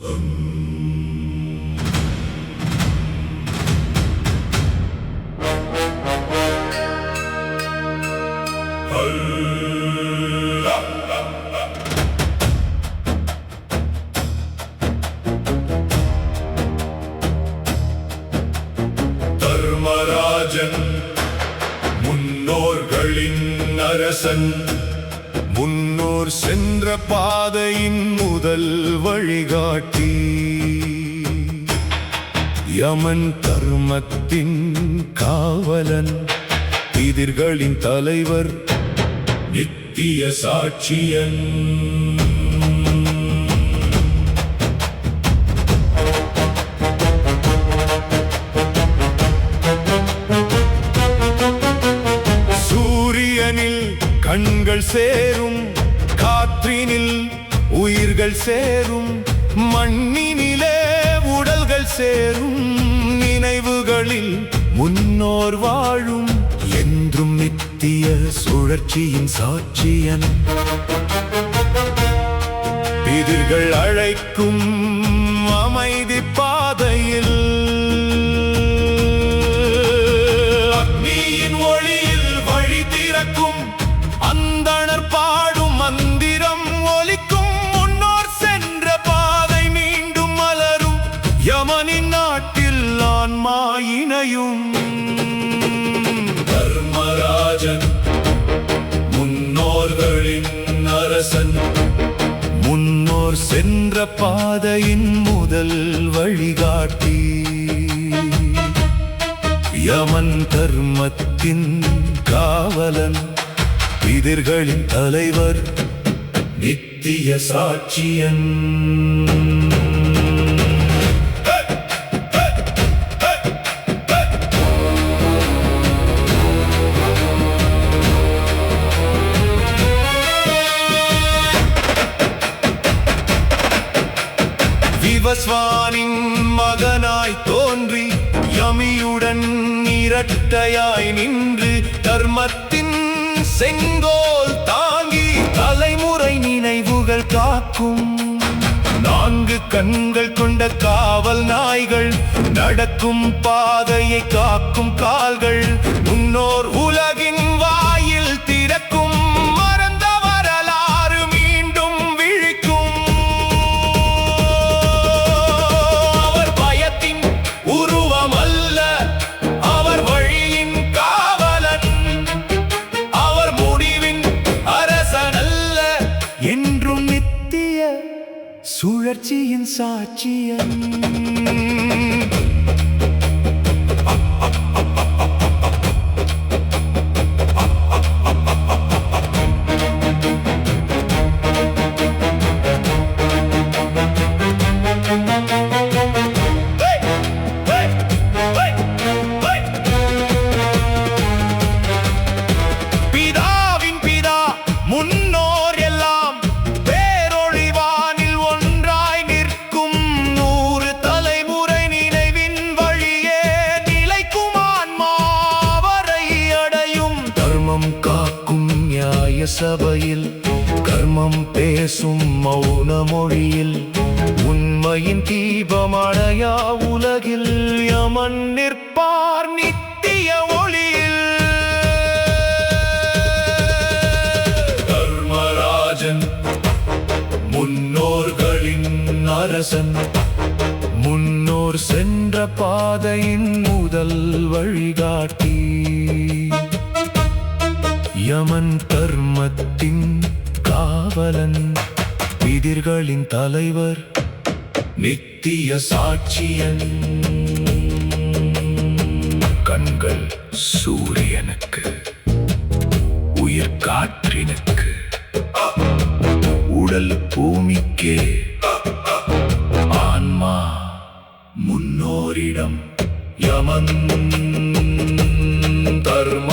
தர்மராஜன் முன்னோர்களின் அரசன், முன்னோர் சென்ற பாதையின் முதல் வழிகாட்டி. யமன் தர்மத்தின் காவலன், எதிர்களின் தலைவர், நித்திய சாட்சியன். சூரியனில் கண்கள் சேரும், காற்றினில் உயிர்கள் சேரும், மண்ணினிலே உடல்கள் சேரும், நினைவுகளில் முன்னோர் வாழும், என்றும் நித்திய சுழற்சியின் சாட்சியன். எதிர்கள் அழைக்கும் அமைதி பாதையில், அக்னியின் ஒளியில் வழி திறக்கும், அந்தணர் பாடும் மந்திரம் ஒலிக்கும், முன்னோர் சென்ற பாதை மீண்டும் மலரும், யமனின் நாட்டில் ஆன்மா இணையும். தர்மராஜன் முன்னோர்களின் அரசன், முன்னோர் சென்ற பாதையின் முதல் வழிகாட்டி. யமன் தர்மத்தின் காவலன், எதிர்களின் தலைவர், நித்திய சாட்சியன். விவஸ்வானின் மகனாய் தோன்றி, யமியுடன் இரட்டையாய் நின்று, தர்மத்தின் செங்கோல் தாங்கி, தலைமுறை நினைவுகள் காக்கும். 4 கண்கள் கொண்ட காவல் நாய்கள், நடக்கும் பாதையை காக்கும் கால்கள், முன்னோர் உலகின் வாயில் திறக்கும், மறந்த வரலாறு மீண்டும் விழிக்கும். அவர் பயத்தின் உருவம் அல்ல, அவர் வழியின் காவலன், அவர் முடிவின் அரசன் அல்ல, என்றும் நித்திய சுழற்சியின் சாட்சியன். பிதாவின் பிதா முன்னோர் எல்லாம், பேரொழிவானில் ஒன்றாய் நிற்கும், 100 தலைமுறை நினைவின் வழியே நிலைக்கும், ஆன்மா வரை அடையும். தர்மம் காக்கும் நியாய சபையில், கர்மம் பேசும் மௌன மொழியில், உண்மையின் தீபமடையா உலகில், யமன் நிற்பார் நித்திய ஒளியில். தர்மராஜன் முன்னோர்களின் அரசன், முன்னோர் சென்ற பாதையின் முதல் வழிகாட்டி. யமன் தர்மத்தின் காவலன், எதிர்களின் தலைவர், நித்திய சாட்சியன். கண்கள் சூரியனுக்கு, உயிர் காற்றினுக்கு, உடல் பூமிக்கே, ஆன்மா முன்னோரிடம். யமன் தர்ம